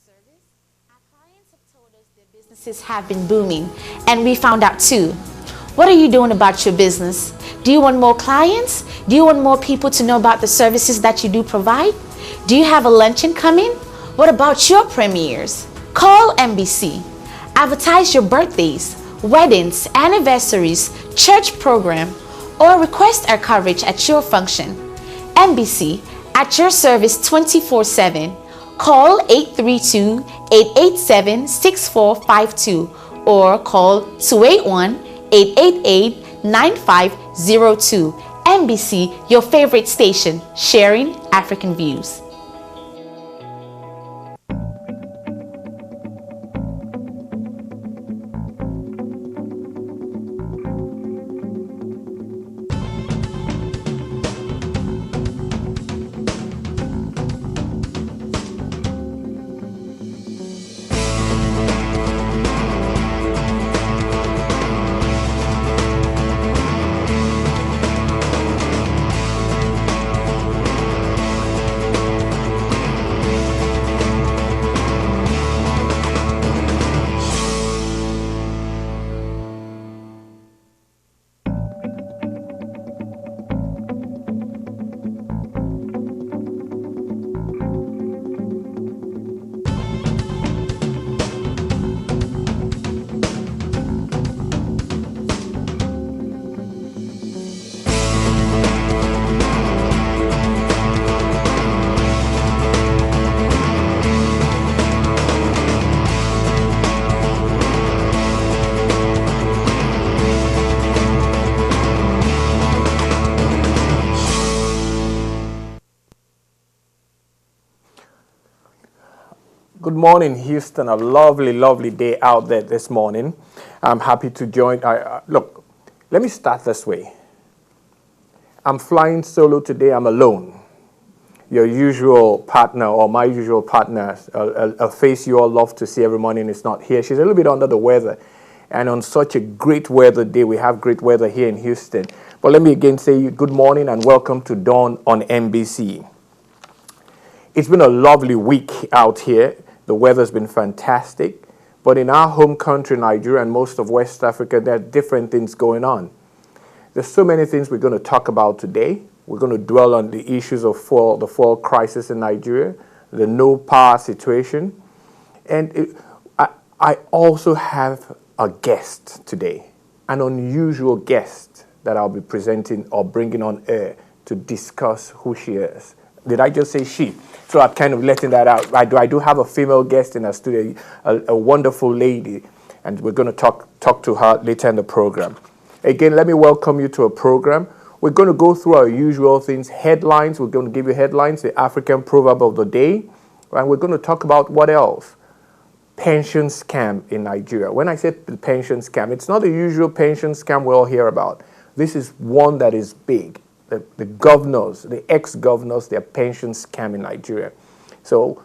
service, our clients have told us their businesses have been booming, and we found out too. What are you doing about your business? Do you want more clients? Do you want more people to know about the services that you do provide? Do you have a luncheon coming? What about your premieres? Call MBC. Advertise your birthdays, weddings, anniversaries, church program, or request our coverage at your function. MBC, at your service 24/7. Call 832-887-6452 or call 281-888-9502. MBC, your favorite station, sharing African views. Good morning, Houston. A lovely, lovely day out there this morning. I'm happy to join. Look, let me start this way. I'm flying solo today. I'm alone. Your usual partner or my usual partner, a face you all love to see every morning, is not here. She's a little bit under the weather. And on such a great weather day, we have great weather here in Houston. But let me again say good morning and welcome to Dawn on MBC. It's been a lovely week out here. The weather's been fantastic, but in our home country, Nigeria, and most of West Africa, there are different things going on. There's so many things we're going to talk about today. We're going to dwell on the issues of the fuel crisis in Nigeria, the no power situation, and I also have a guest today, an unusual guest that I'll be presenting or bringing on air to discuss who she is. Did I just say she? So I'm kind of letting that out. I do have a female guest in our studio, a wonderful lady, and we're going to talk to her later in the program. Again, let me welcome you to a program. We're going to go through our usual things, headlines. We're going to give you headlines, the African proverb of the day, and we're going to talk about what else? Pension scam in Nigeria. When I say the pension scam, it's not the usual pension scam we all hear about. This is one that is big. The governors, the ex-governors, their pension scam in Nigeria. So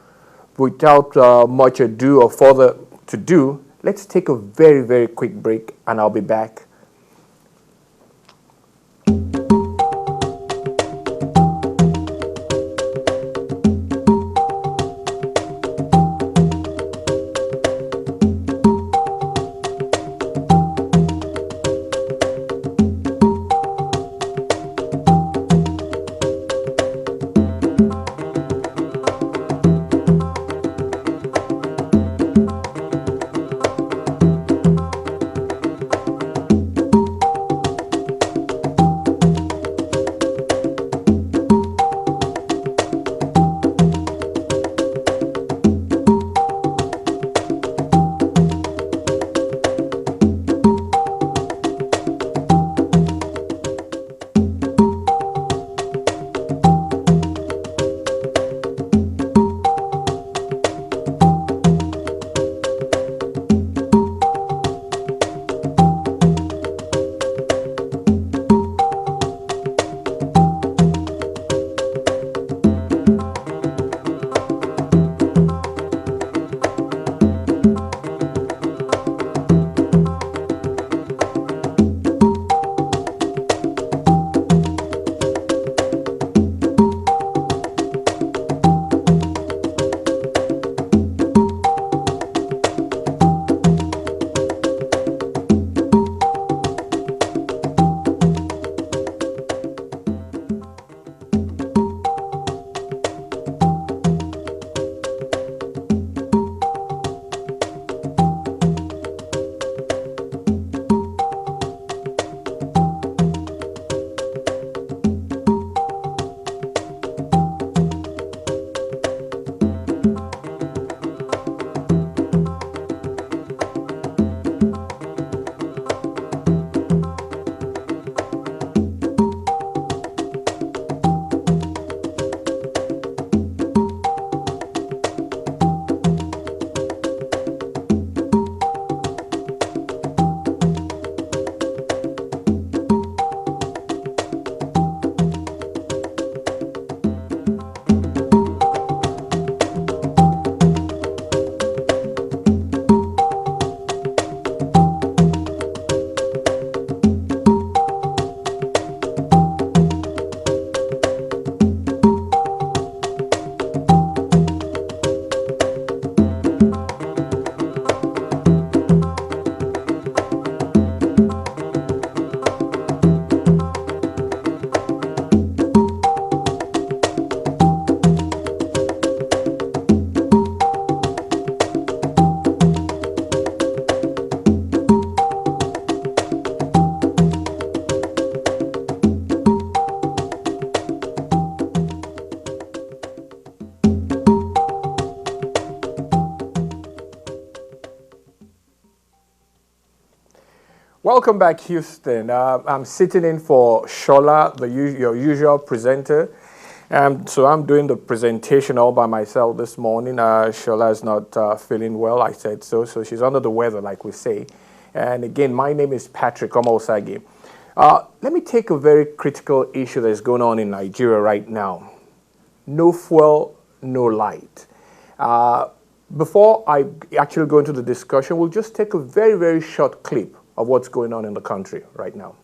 without much ado or further to do, let's take a very, very quick break and I'll be back. Welcome back, Houston. I'm sitting in for Shola, your usual presenter. So I'm doing the presentation all by myself this morning. Shola is not feeling well, I said so. So she's under the weather, like we say. And again, my name is Patrick Omosagi. Let me take a very critical issue that's going on in Nigeria right now. No fuel, no light. Before I actually go into the discussion, we'll just take a very, very short clip of what's going on in the country right now.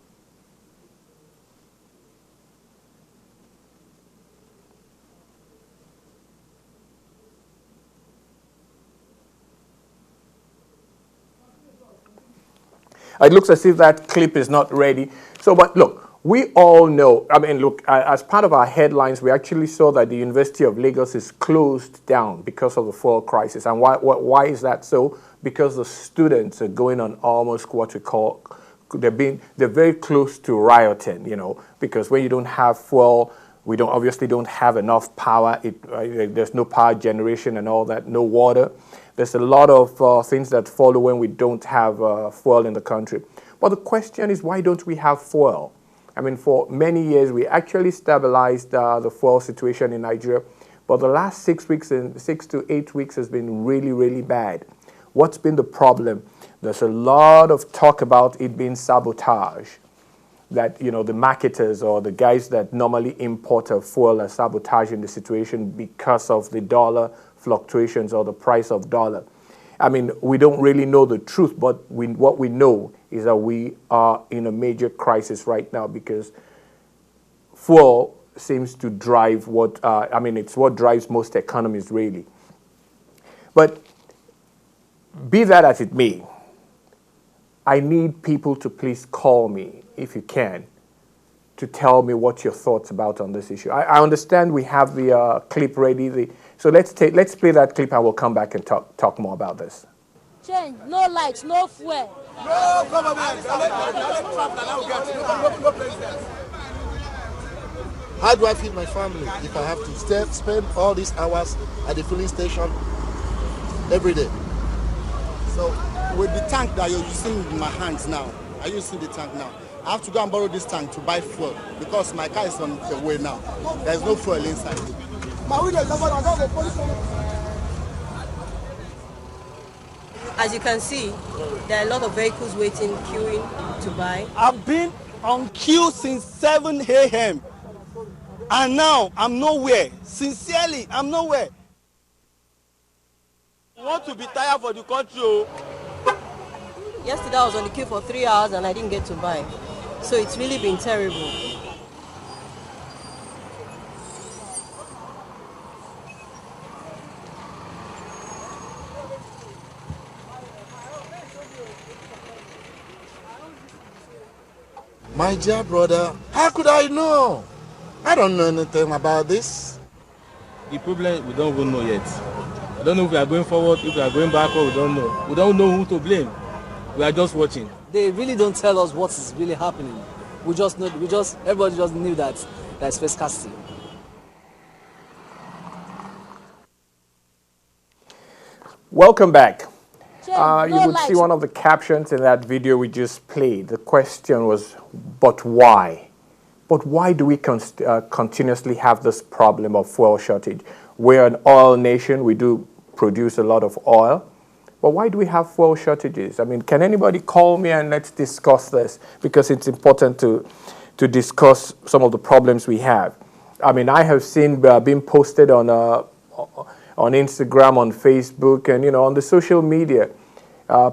It looks as if that clip is not ready. So, but look, we all know, I mean, look, as part of our headlines, we actually saw that the University of Lagos is closed down because of the fuel crisis. And why is that so? Because the students are going on almost what we call, they're very close to rioting, you know, because when you don't have fuel, we obviously don't have enough power. There's no power generation and all that, no water. There's a lot of things that follow when we don't have fuel in the country. But the question is, why don't we have fuel? I mean, for many years, we actually stabilized the fuel situation in Nigeria. But the last 6 to 8 weeks has been really, really bad. What's been the problem? There's a lot of talk about it being sabotage. That, you know, the marketers or the guys that normally import a fuel are sabotaging the situation because of the dollar fluctuations or the price of dollar. I mean, we don't really know the truth, but what we know is that we are in a major crisis right now because fuel seems to drive it's what drives most economies really. But be that as it may, I need people to please call me, if you can, to tell me what your thoughts about on this issue. I understand we have the clip ready. So let's play that clip and we'll come back and talk more about this. Change, no lights, no fuel. No government. How do I feed my family if I have to spend all these hours at the filling station every day? So with the tank that you're using in my hands now, are you using the tank now? I have to go and borrow this tank to buy fuel because my car is on the way now. There's no fuel inside. As you can see, there are a lot of vehicles waiting, queuing to buy. I've been on queue since 7 a.m. and now I'm nowhere. Sincerely, I'm nowhere. I want to be tired for the country. Yesterday I was on the queue for 3 hours and I didn't get to buy. So it's really been terrible. My dear brother, how could I know? I don't know anything about this. The problem, we don't even know yet. I don't know if we are going forward, if we are going backward, we don't know. We don't know who to blame. We are just watching. They really don't tell us what is really happening. We just know, everybody just knew that there's face casting. Welcome back. You no would see lights. one of the captions in that video we just played. The question was, but why? But why do we continuously have this problem of fuel shortage? We're an oil nation. We do produce a lot of oil. But why do we have fuel shortages? I mean, can anybody call me and let's discuss this? Because it's important to discuss some of the problems we have. I mean, I have seen being posted on Instagram, on Facebook, and, you know, on the social media.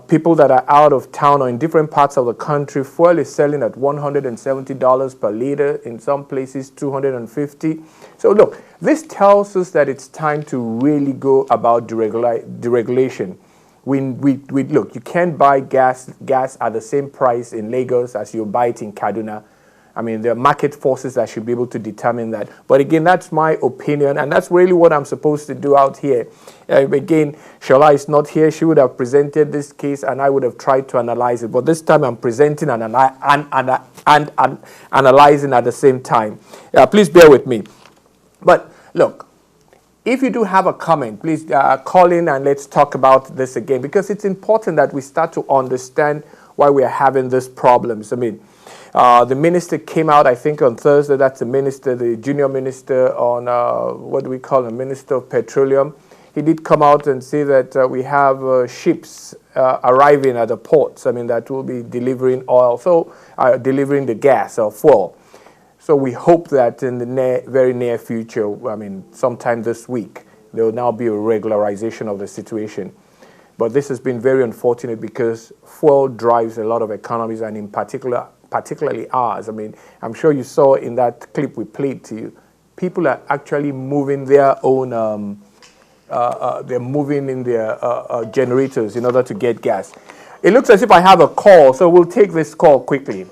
People that are out of town or in different parts of the country, fuel is selling at $170 per liter, in some places $250. So look, this tells us that it's time to really go about deregulation. Look, you can't buy gas at the same price in Lagos as you buy it in Kaduna. I mean, there are market forces that should be able to determine that. But again, that's my opinion, and that's really what I'm supposed to do out here. Again, Shola is not here. She would have presented this case, and I would have tried to analyze it. But this time, I'm presenting and analyzing at the same time. Please bear with me. But look, if you do have a comment, please call in and let's talk about this again, because it's important that we start to understand why we are having these problems. I mean, the minister came out, I think, on Thursday. That's the minister, the junior minister on, what do we call him, Minister of Petroleum. He did come out and say that we have ships arriving at the ports, I mean, that will be delivering oil, so delivering the gas or fuel. So we hope that in the very near future, I mean, sometime this week, there will now be a regularization of the situation. But this has been very unfortunate because fuel drives a lot of economies, and in particularly ours. I mean, I'm sure you saw in that clip we played to you, people are actually moving their own, they're moving in their generators in order to get gas. It looks as if I have a call, so we'll take this call quickly.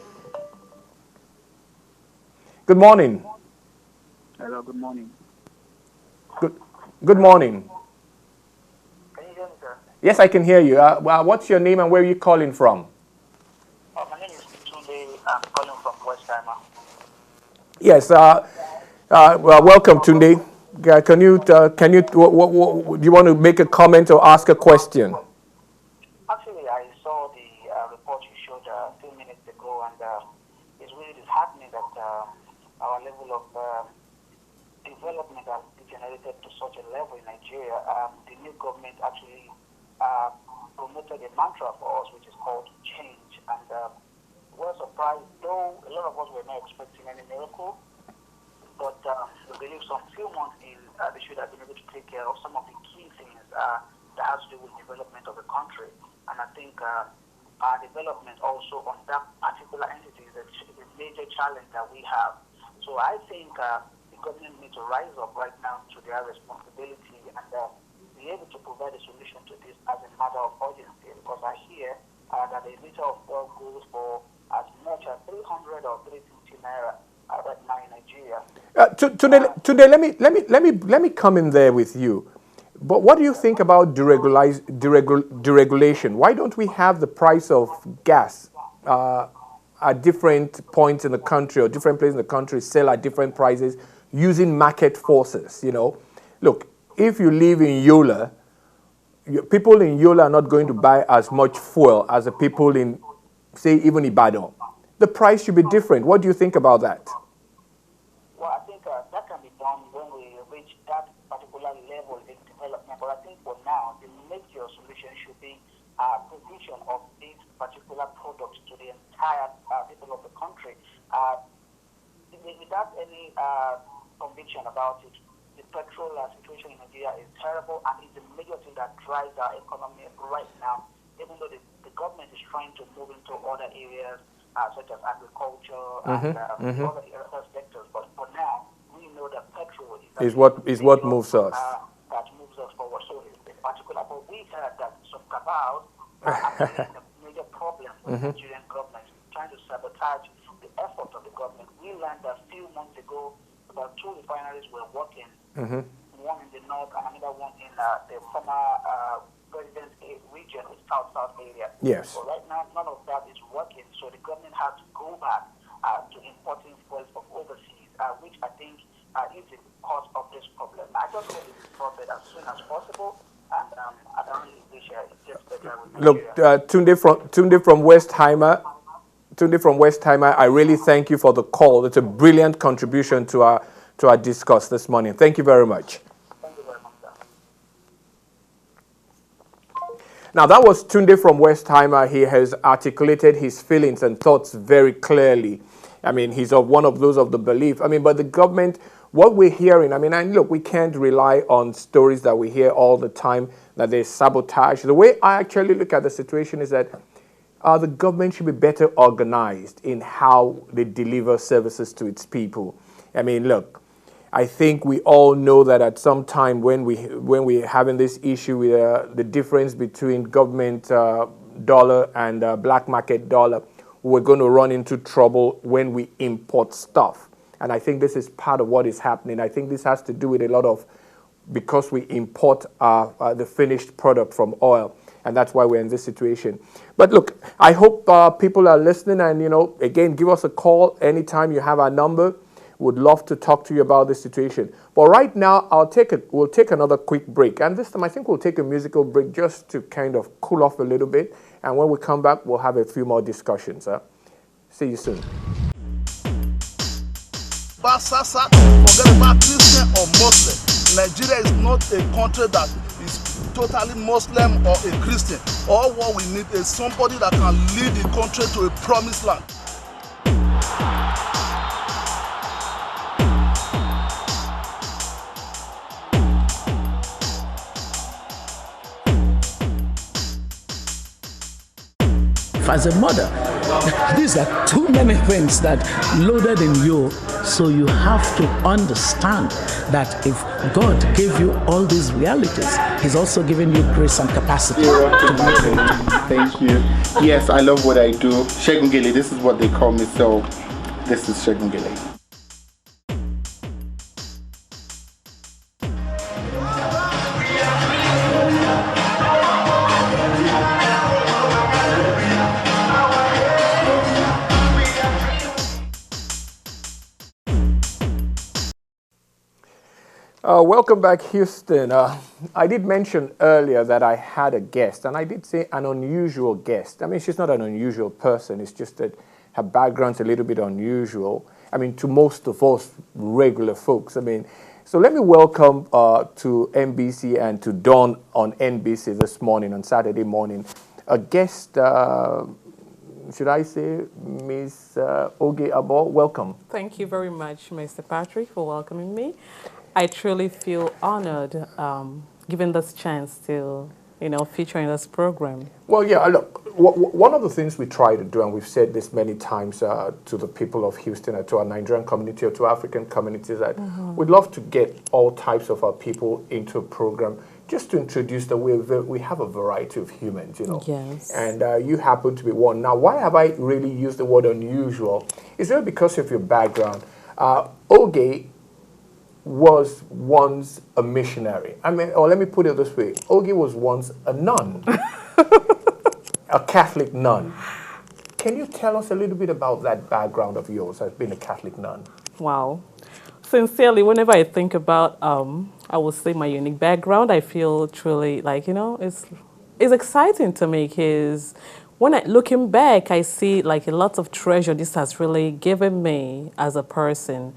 Good morning. Hello, good morning. Good morning. Can you hear me, sir? Yes, I can hear you. What's your name and where are you calling from? My name is Tunde. I'm calling from West Timer. Yes. Well, welcome, Tunde. Can you do you want to make a comment or ask a question? Actually, I saw the report you showed a few minutes ago, and it's really disheartening that our level of development has degenerated to such a level in Nigeria. The new government actually promoted a mantra for us, which is called change. And we're surprised, though a lot of us were not expecting any miracle. But we believe some few months in, they should have been able to take care of some of the key things that has to do with development of the country. And I think our development also on that particular entity is a major challenge that we have. So I think the government needs to rise up right now to their responsibility and be able to provide a solution to this as a matter of urgency. Because I hear that a liter of oil goes for as much as 300 or 350 naira right now in Nigeria. Today, let me come in there with you. But what do you think about deregulation? Why don't we have the price of gas at different points in the country or different places in the country sell at different prices using market forces? You know, look, if you live in Yola, people in Yola are not going to buy as much fuel as the people in, say, even Ibadan. The price should be different. What do you think about that? Well, I think that can be done when we reach that particular level in development. But I think for now, the major solution should be provision of these particular products to the entire people of the country. Without any conviction about it, the petrol situation in Nigeria is terrible, and it's a major thing that drives our economy right now, even though the government is trying to move into other areas such as agriculture and other sectors. But for now, we know that petrol is what moves us. That moves us forward. So in particular, but we heard that some cabals are actually a major problem with the Nigerian government, trying to sabotage the effort of the government. We learned that a few months ago, about 2 refineries were working, one in the north and another one in the former president region, the south area. Yes. So right now, none of that is working. So the government has to go back to importing fuels from overseas, which I think is the cause of this problem. I just hope it is sorted as soon as possible. And I don't really wish it gets better with Nigeria. Look, Tunde from Westheimer, I really thank you for the call. It's a brilliant contribution to our discourse this morning. Thank you very much. Thank you very much, sir. Now, that was Tunde from Westheimer. He has articulated his feelings and thoughts very clearly. I mean, he's one of those of the belief. I mean, but the government, what we're hearing, I mean, and look, we can't rely on stories that we hear all the time that there's sabotage. The way I actually look at the situation is that the government should be better organized in how they deliver services to its people. I mean, look, I think we all know that at some time when we're having this issue with the difference between government dollar and black market dollar, we're going to run into trouble when we import stuff. And I think this is part of what is happening. I think this has to do with a lot of, because we import the finished product from oil. And that's why we're in this situation. But look, I hope people are listening and, again, give us a call anytime you have our number. Would love to talk to you about this situation. But right now, we'll take another quick break. And this time, I think we'll take a musical break just to kind of cool off a little bit. And when we come back, we'll have a few more discussions. See you soon. Sasa, forget about Christian or Muslim. Nigeria is not a country that is totally Muslim or a Christian. All what we need is somebody that can lead the country to a promised land. As a mother, these are too many things that loaded in you. So you have to understand that if God gave you all these realities, He's also given you grace and capacity to manage. Thank you. Yes, I love what I do. Shegungele, this is what they call me. So this is Shegungele. Welcome back, Houston. I did mention earlier that I had a guest, and I did say an unusual guest. I mean, she's not an unusual person. It's just that her background's a little bit unusual. I mean, to most of us regular folks. I mean, so let me welcome to MBC and to Dawn on NBC this morning, on Saturday morning, a guest, should I say, Ms. Oge Abo. Welcome. Thank you very much, Mr. Patrick, for welcoming me. I truly feel honored given this chance to, feature in this program. Well, yeah, look, one of the things we try to do, and we've said this many times to the people of Houston, to our Nigerian community, or to African communities, that we'd love to get all types of our people into a program just to introduce that we have a variety of humans, Yes. And you happen to be one. Now, why have I really used the word unusual? It's really because of your background. Oge was once a missionary. I mean, or let me put it this way. Oge was once a nun, a Catholic nun. Can you tell us a little bit about that background of yours as being a Catholic nun? Wow. Sincerely, whenever I think about, I would say my unique background, I feel truly like, it's exciting to me because when looking back, I see like a lot of treasure this has really given me as a person.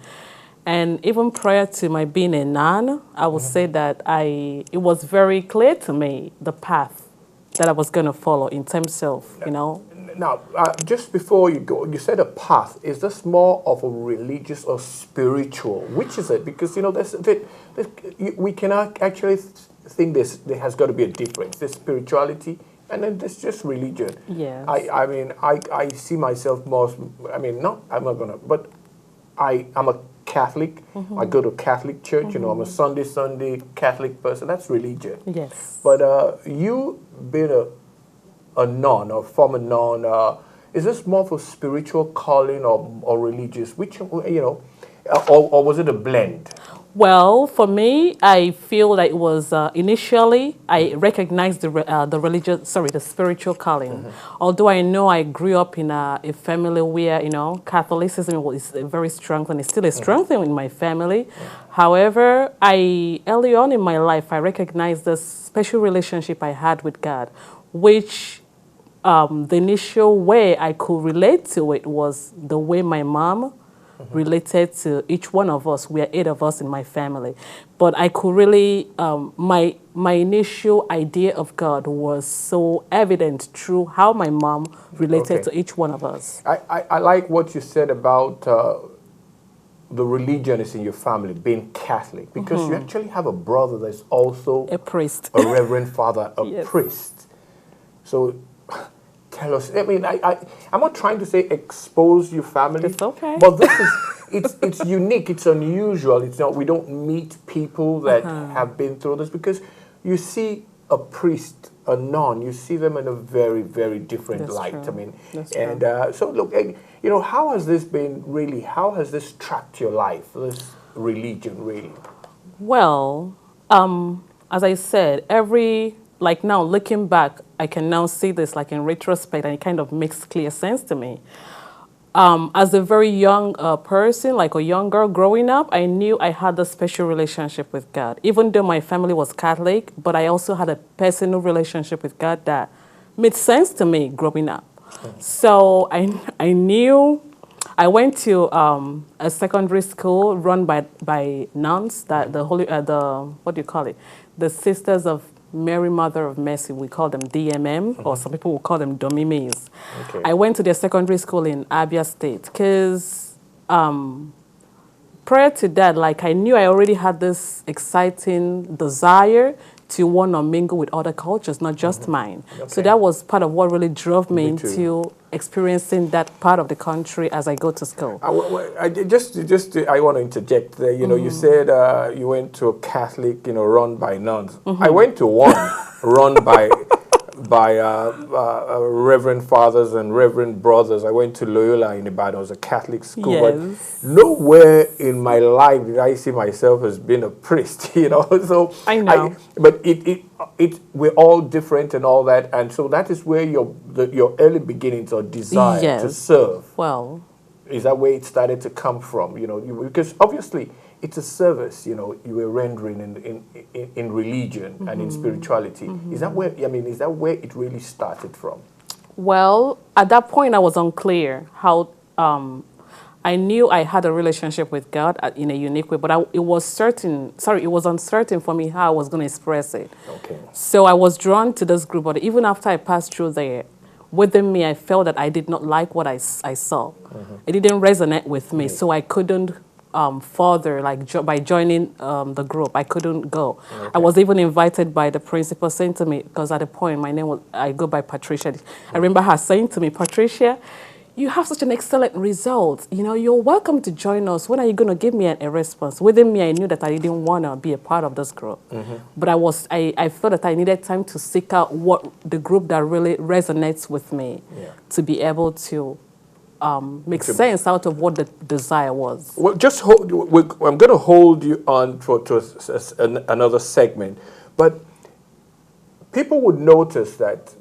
And even prior to my being a nun, I would say that it was very clear to me the path that I was going to follow in terms of, Now, just before you go, you said a path. Is this more of a religious or spiritual? Which is it? Because, we cannot actually think there has got to be a difference. There's spirituality and then there's just religion. Yes. I see myself more, I'm not going to, but I'm a Catholic. I go to Catholic church. I'm a Sunday Catholic person. That's religion. Yes. But you being a nun or former nun, is this more for spiritual calling or religious? Which or was it a blend? Well, for me, I feel that it was initially I recognized the spiritual calling. Although I know I grew up in a family where Catholicism is very strong and it's still a strong thing in my family. However, early on in my life I recognized this special relationship I had with God, which the initial way I could relate to it was the way my mom related to each one of us. We are 8 of us in my family. But I could really, my initial idea of God was so evident through how my mom related to each one of us. I like what you said about the religion is in your family, being Catholic, because you actually have a brother that's also a priest, a reverend father, a priest. So tell us. I mean, I'm not trying to say expose your family. It's okay. But this is it's unique. It's unusual. It's not. We don't meet people that have been through this, because you see a priest, a nun. You see them in a very, very different light. True. I mean, That's and true. so look, how has this been really? How has this tracked your life? This religion, really? Well, as I said, like now looking back, I can now see this like in retrospect, and it kind of makes clear sense to me. As a very young person, like a young girl growing up, I knew I had a special relationship with God. Even though my family was Catholic, but I also had a personal relationship with God that made sense to me growing up. So I knew I went to a secondary school run by nuns, that the holy what do you call it? The Sisters of Mary, Mother of Mercy. We call them DMM, or some people will call them Domimes. Okay. I went to their secondary school in Abia State because prior to that, like I knew I already had this exciting desire to want to mingle with other cultures, not just mine. Okay. So that was part of what really drove me Me too. into experiencing that part of the country as I go to school. I want to interject there. You know, you said you went to a Catholic, run by nuns. I went to one run by Reverend Fathers and Reverend Brothers. I went to Loyola in Ibadan. It was a Catholic school. Yes. But nowhere in my life did I see myself as being a priest, So I know. but we're all different and all that. And so that is where your early beginnings or desire to serve. Well, Is that where it started to come from? Because obviously it's a service, you were rendering in religion and in spirituality. Is that where it really started from? Well, at that point I was unclear how I knew I had a relationship with God in a unique way, but it was uncertain for me how I was going to express it. Okay. So I was drawn to this group, but even after I passed through there, within me I felt that I did not like what I saw. It didn't resonate with me, so I couldn't further, by joining the group. I couldn't go. Okay. I was even invited by the principal, saying to me, because at the point I go by Patricia. I remember her saying to me, Patricia, you have such an excellent result. You're welcome to join us. When are you going to give me a response? Within me, I knew that I didn't want to be a part of this group. But I felt that I needed time to seek out what the group that really resonates with me to be able to make sense out of what the desire was. Well, just hold. I'm going to hold you on to another segment, but people would notice that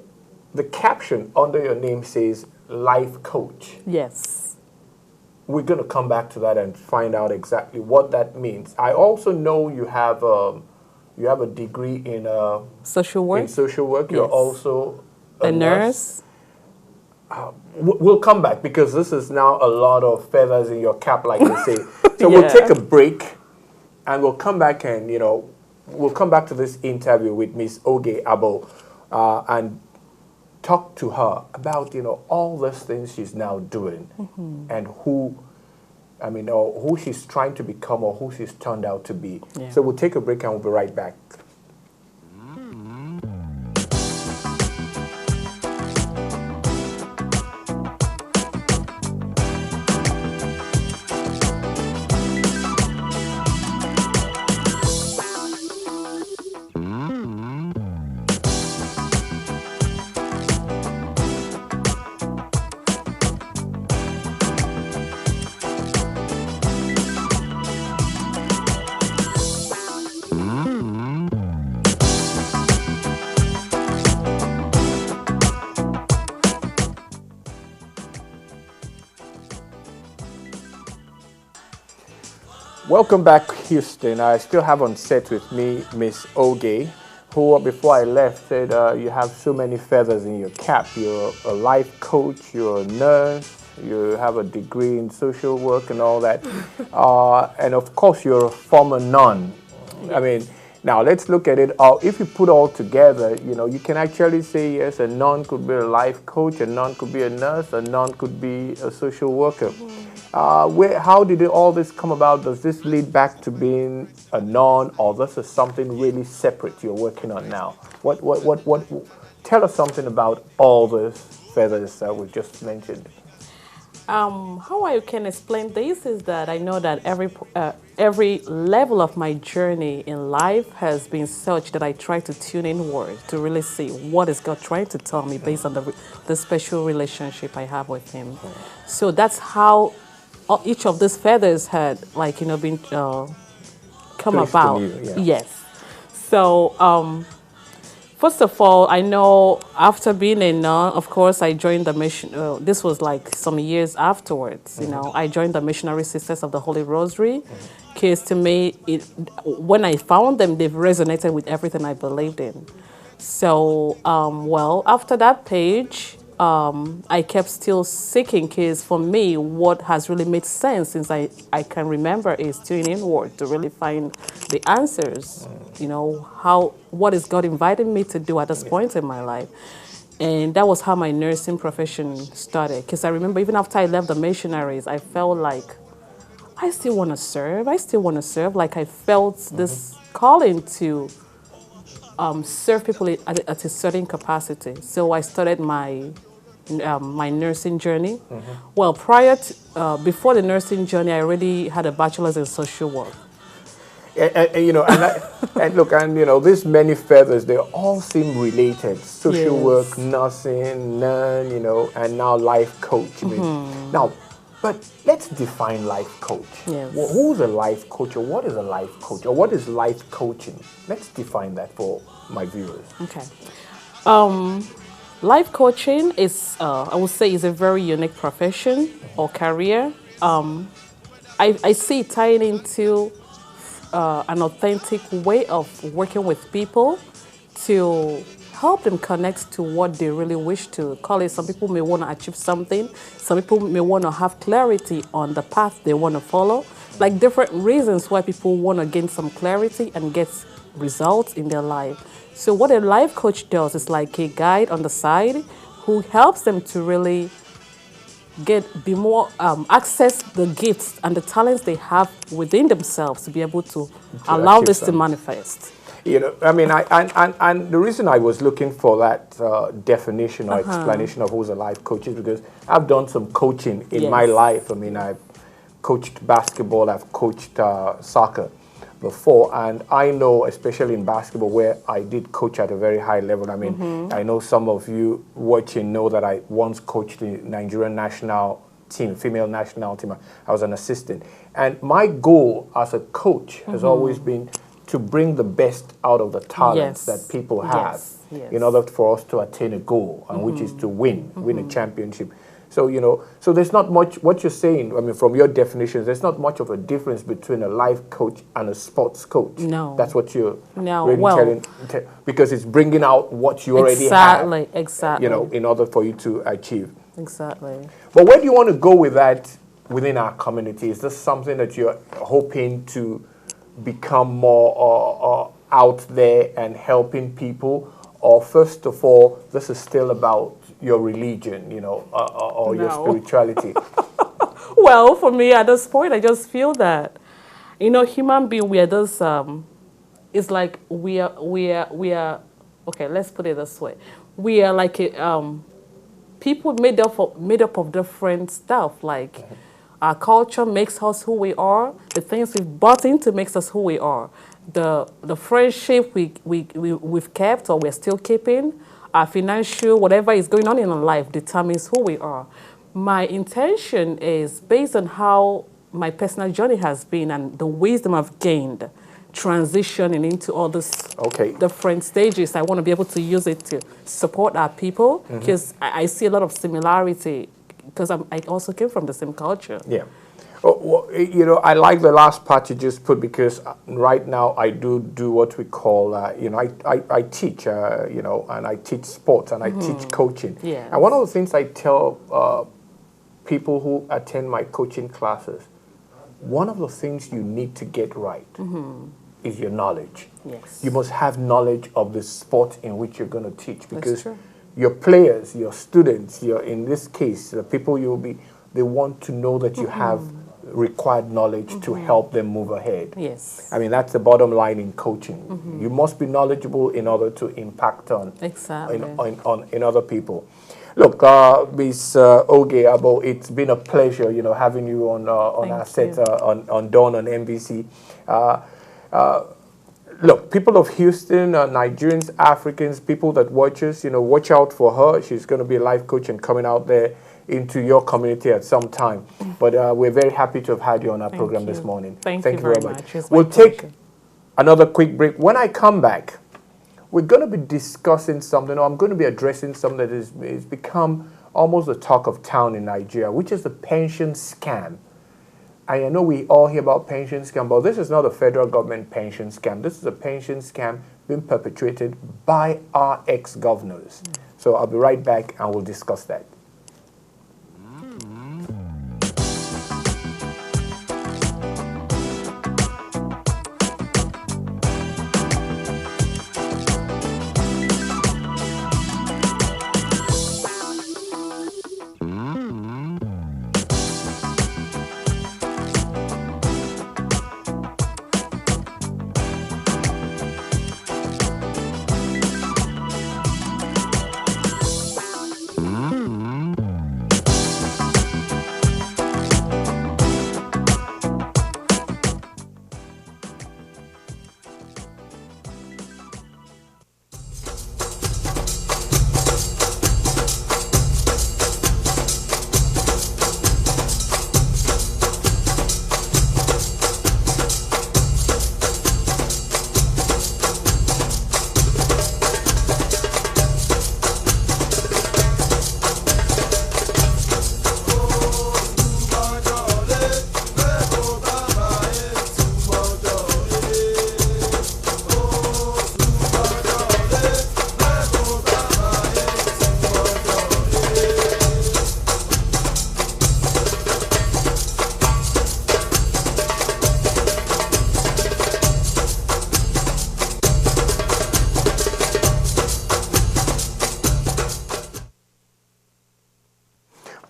the caption under your name says life coach. Yes. We're going to come back to that and find out exactly what that means. I also know you have a degree in social work. In social work, you're Yes. also A nurse. We'll come back because this is now a lot of feathers in your cap, like they say. So we'll take a break, and we'll come back and we'll come back to this interview with Miss Oge Abo, and talk to her about all those things she's now doing, and who she's trying to become or who she's turned out to be. Yeah. So we'll take a break and we'll be right back. Welcome back, Houston. I still have on set with me Miss Oge, who before I left said you have so many feathers in your cap. You're a life coach, you're a nurse, you have a degree in social work and all that. And of course, you're a former nun. I mean, now let's look at it. If you put all together, you can actually say, yes, a nun could be a life coach, a nun could be a nurse, a nun could be a social worker. How did all this come about? Does this lead back to being a nun, or this is something really separate you're working on now? What? Tell us something about all those feathers that we just mentioned. How I can explain this is that I know that every level of my journey in life has been such that I try to tune inward to really see what is God trying to tell me based on the special relationship I have with Him. So that's how each of these feathers had, been come about. Yeah. Yes. So First of all, I know after being a nun, of course, I joined the mission. This was like some years afterwards. You know, I joined the Missionary Sisters of the Holy Rosary. Because to me, when I found them, they've resonated with everything I believed in. So, well, after that page, I kept still seeking, because for me, what has really made sense since I can remember is tuning inward to really find the answers. You know, what is God inviting me to do at this point in my life? And that was how my nursing profession started. Because I remember even after I left the missionaries, I felt like I still want to serve. I still want to serve. Like I felt this calling to serve people at a certain capacity. So I started my nursing journey. Well, before the nursing journey, I already had a bachelor's in social work. And you know, and look, and you know, these many feathers, they all seem related. Social work, nursing, nun, you know, and now life coach. I mean, now, but let's define life coach. Yes. Well, who's a life coach, or what is a life coach, or what is life coaching? Let's define that for my viewers. Okay. Life coaching is, I would say, is a very unique profession or career. I see it tying into an authentic way of working with people to help them connect to what they really wish to call it. Some people may want to achieve something. Some people may want to have clarity on the path they want to follow. Like different reasons why people want to gain some clarity and get results in their life. So what a life coach does is like a guide on the side who helps them to really access the gifts and the talents they have within themselves to be able to allow this to manifest. You know, I mean, and the reason I was looking for that definition or explanation of who's a life coach is because I've done some coaching in my life. I mean, I've coached basketball, I've coached soccer before, and I know, especially in basketball, where I did coach at a very high level. I mean, I know some of you watching know that I once coached the Nigerian national team, female national team. I was an assistant. And my goal as a coach has always been to bring the best out of the talents that people have in order for us to attain a goal, and which is to win a championship. So, you know, so there's not much, what you're saying, I mean, from your definitions, there's not much of a difference between a life coach and a sports coach. No. That's what you're really telling, because it's bringing out what you already have. Exactly. You know, in order for you to achieve. Exactly. But where do you want to go with that within our community? Is this something that you're hoping to become more out there and helping people? Or first of all, this is still about your religion, you know, or your spirituality? Well, for me at this point, I just feel that, you know, human being, we are this, it's like we are, okay, let's put it this way. We are like people made up of different stuff, like our culture makes us who we are, the things we've bought into makes us who we are. The friendship we've kept or we're still keeping, our financial, whatever is going on in our life determines who we are. My intention is based on how my personal journey has been and the wisdom I've gained transitioning into all these different stages. I want to be able to use it to support our people because I see a lot of similarity because I also came from the same culture. Yeah. Well, you know, I like the last part you just put because right now I do what we call, you know, I teach, you know, and I teach sports and I teach coaching. Yeah. And one of the things I tell people who attend my coaching classes, one of the things you need to get right is your knowledge. Yes. You must have knowledge of the sport in which you're going to teach because your players, your students, in this case, the people they want to know that you have required knowledge to help them move ahead. Yes. I mean, that's the bottom line in coaching. You must be knowledgeable in order to impact on in other people. Look, Ms. Oge Abo, it's been a pleasure, you know, having you on our set on Dawn on MBC. Look, people of Houston, Nigerians, Africans, people that watch us, you know, watch out for her. She's going to be a life coach and coming out there into your community at some time. But we're very happy to have had you on our program this morning. Thank you very much. We'll take another quick break. When I come back, we're going to be discussing something, or I'm going to be addressing something that is become almost the talk of town in Nigeria, which is the pension scam. I know we all hear about pension scam, but this is not a federal government pension scam. This is a pension scam being perpetrated by our ex-governors. So I'll be right back and we'll discuss that.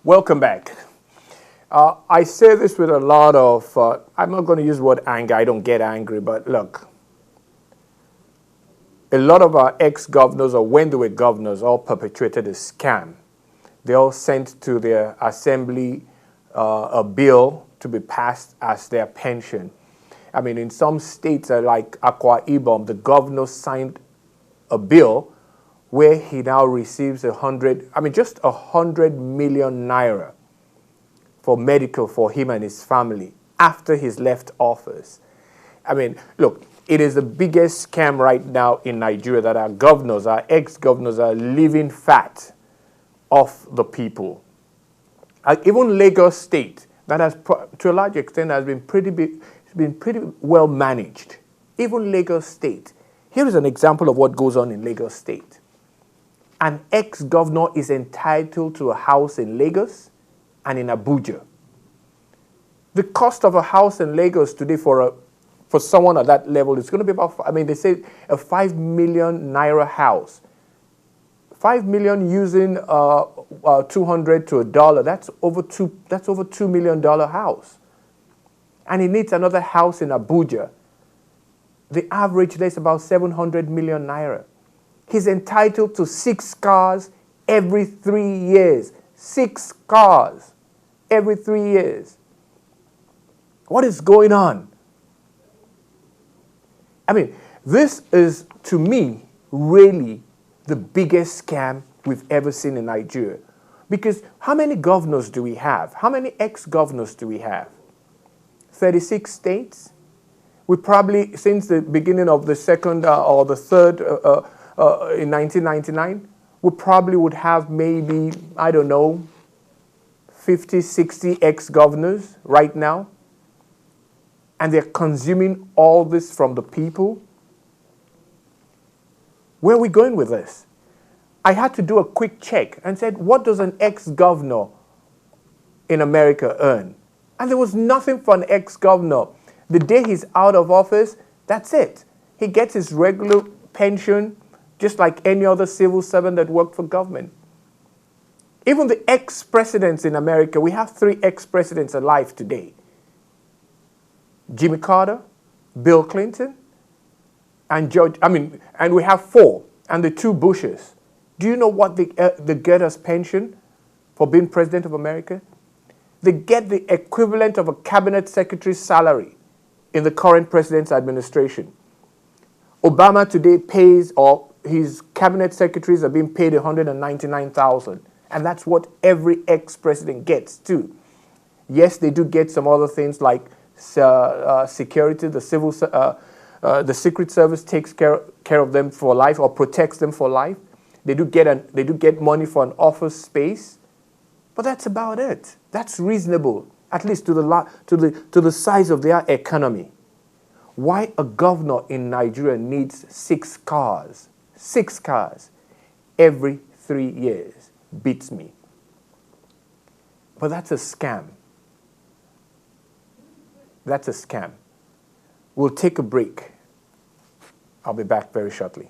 Welcome back. I say this with a lot of, I'm not going to use the word anger, I don't get angry, but look, a lot of our ex-governors, or when they were governors, all perpetrated a scam. They all sent to their assembly a bill to be passed as their pension. I mean, in some states like Akwa Ibom, the governor signed a bill where he now receives just 100 million naira for medical for him and his family after he's left office. I mean, look, it is the biggest scam right now in Nigeria that our governors, our ex-governors are living fat off the people. Even Lagos State, that has, to a large extent, has been pretty well managed. Even Lagos State. Here is an example of what goes on in Lagos State. An ex-governor is entitled to a house in Lagos and in Abuja. The cost of a house in Lagos today for someone at that level is going to be about, they say a 5 million naira house. 5 million using 200 to a dollar, that's over $2 million house. And he needs another house in Abuja. The average there is about 700 million naira. He's entitled to 6 cars every 3 years. 6 cars every 3 years. What is going on? I mean, this is, to me, really the biggest scam we've ever seen in Nigeria. Because how many governors do we have? How many ex-governors do we have? 36 states? We probably, since the beginning of the second or the third in 1999, we probably would have maybe, 50, 60 ex-governors right now. And they're consuming all this from the people. Where are we going with this? I had to do a quick check and said, what does an ex-governor in America earn? And there was nothing for an ex-governor. The day he's out of office, that's it. He gets his regular pension, just like any other civil servant that worked for government. Even the ex-presidents in America, we have 3 ex-presidents alive today. Jimmy Carter, Bill Clinton, and and we have 4, and the 2 Bushes. Do you know what they get as pension for being president of America? They get the equivalent of a cabinet secretary's salary in the current president's administration. Obama today pays, or his cabinet secretaries are being paid $199,000, and that's what every ex-president gets too. Yes, they do get some other things like security, the civil the Secret Service takes care of them for life or protects them for life. They do get money for an office space, but that's about it. That's reasonable, at least to the size of their economy. Why a governor in Nigeria needs 6 cars every 3 years beats me. But that's a scam. That's a scam. We'll take a break. I'll be back very shortly.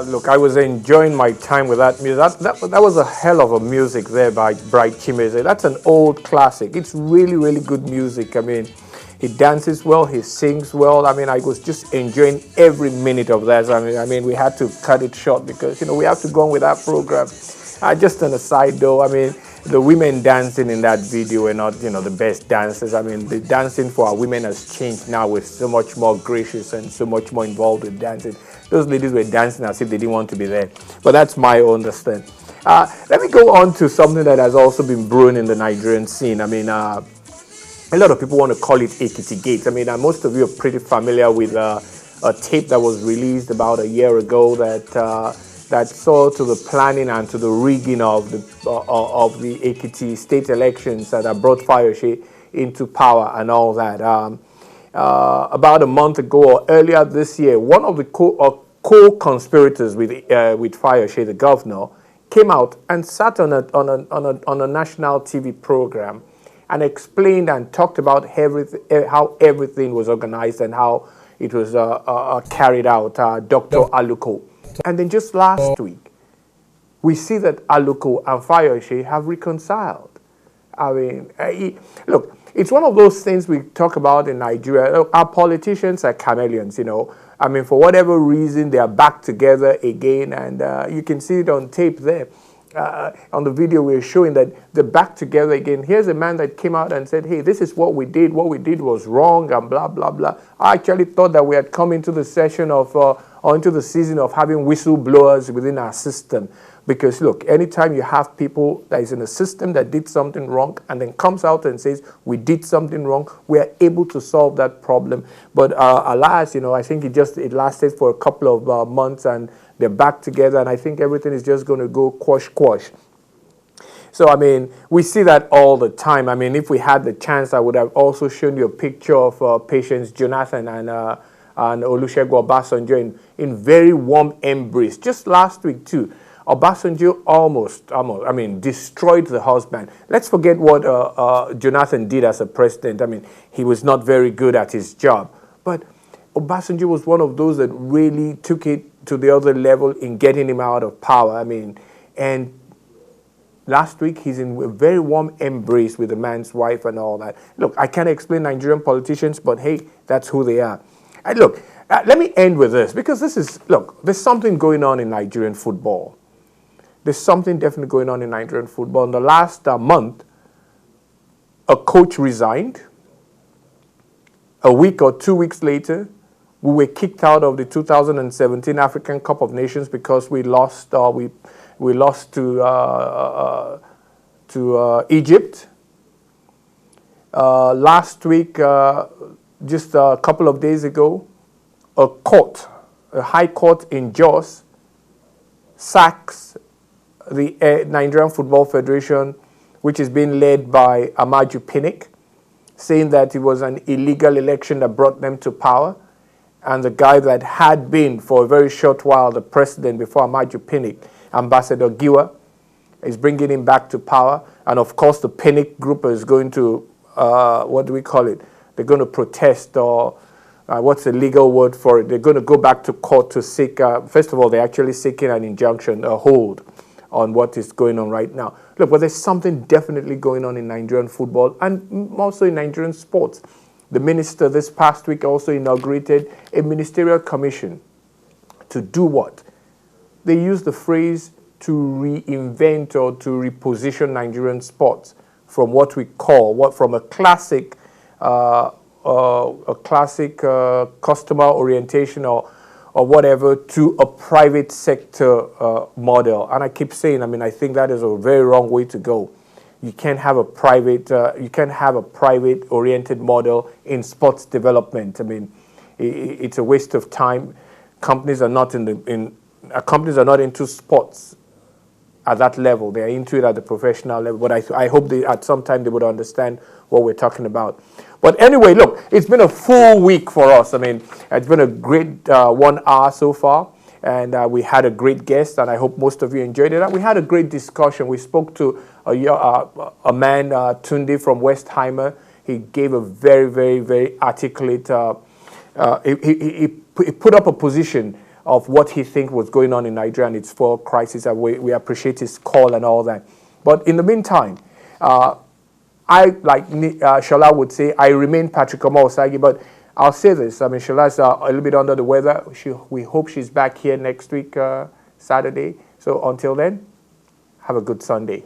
Look, I was enjoying my time with that music. That was a hell of a music there by Bright Chimeze. That's an old classic. It's really, really good music. I mean, he dances well, he sings well. I mean, I was just enjoying every minute of that. I mean, we had to cut it short because, we have to go on with that program. Just on a side though, I mean, the women dancing in that video were not, the best dancers. I mean, the dancing for our women has changed now. We're so much more gracious and so much more involved with dancing. Those ladies were dancing as if they didn't want to be there. But that's my understanding. Let me go on to something that has also been brewing in the Nigerian scene. I mean, a lot of people want to call it Ekiti Gate. I mean, most of you are pretty familiar with a tape that was released about a year ago that saw to the planning and to the rigging of the Ekiti state elections that brought Fayose into power and all that. About a month ago or earlier this year, one of the co-conspirators with Fayose, the governor, came out and sat on a national TV program and explained and talked about how everything was organized and how it was carried out, Dr. Aluko. And then just last week, we see that Aluko and Fayose have reconciled. I mean, look, it's one of those things we talk about in Nigeria. Our politicians are chameleons, I mean, for whatever reason, they are back together again, and you can see it on tape there. On the video, we're showing that they're back together again. Here's a man that came out and said, hey, this is what we did. What we did was wrong, and blah, blah, blah. I actually thought that we had come into the session of, or into the season of having whistleblowers within our system. Because, look, anytime you have people that is in a system that did something wrong and then comes out and says, we did something wrong, we are able to solve that problem. But alas, I think it lasted for a couple of months and they're back together, and I think everything is just going to go quash. So, I mean, we see that all the time. I mean, if we had the chance, I would have also shown you a picture of Patience Jonathan and Olusegun Obasanjo in very warm embrace. Just last week, too. Obasanjo almost, destroyed the husband. Let's forget what Jonathan did as a president. I mean, he was not very good at his job. But Obasanjo was one of those that really took it to the other level in getting him out of power. I mean, and last week he's in a very warm embrace with the man's wife and all that. Look, I can't explain Nigerian politicians, but hey, that's who they are. And look, let me end with this, because there's something going on in Nigerian football. There's something definitely going on in Nigerian football. In the last month, a coach resigned. A week or 2 weeks later, we were kicked out of the 2017 African Cup of Nations because we lost. We lost to Egypt. Last week, just a couple of days ago, a high court in Jos sacks the Nigerian Football Federation, which is being led by Amaju Pinnick, saying that it was an illegal election that brought them to power. And the guy that had been for a very short while the president before Amaju Pinnick, Ambassador Giwa, is bringing him back to power. And of course, the Pinnick group is going to, what do we call it? They're going to protest, or what's the legal word for it? They're going to go back to court to seek, first of all, they're actually seeking an injunction, a hold on what is going on right now. Look, but there's something definitely going on in Nigerian football and also in Nigerian sports. The minister this past week also inaugurated a ministerial commission to do what? They use the phrase to reinvent or to reposition Nigerian sports from what we call, from a classic customer orientation or whatever to a private sector model. And I keep saying, I mean, I think that is a very wrong way to go. You can't have a private oriented model in sports development. I mean, it's a waste of time. Companies are not companies are not into sports at that level. They are into it at the professional level. But I hope at some time they would understand what we're talking about. But anyway, look, it's been a full week for us. I mean, it's been a great 1 hour so far. And we had a great guest, and I hope most of you enjoyed it. And we had a great discussion. We spoke to a man, Tunde from Westheimer. He gave a very, very, very articulate, he put up a position of what he thinks was going on in Nigeria and its fuel crisis. And we appreciate his call and all that. But in the meantime, I, like Shola would say, I remain Patrick Omosagi, but I'll say this. I mean, Shola's a little bit under the weather. We hope she's back here next week, Saturday. So until then, have a good Sunday.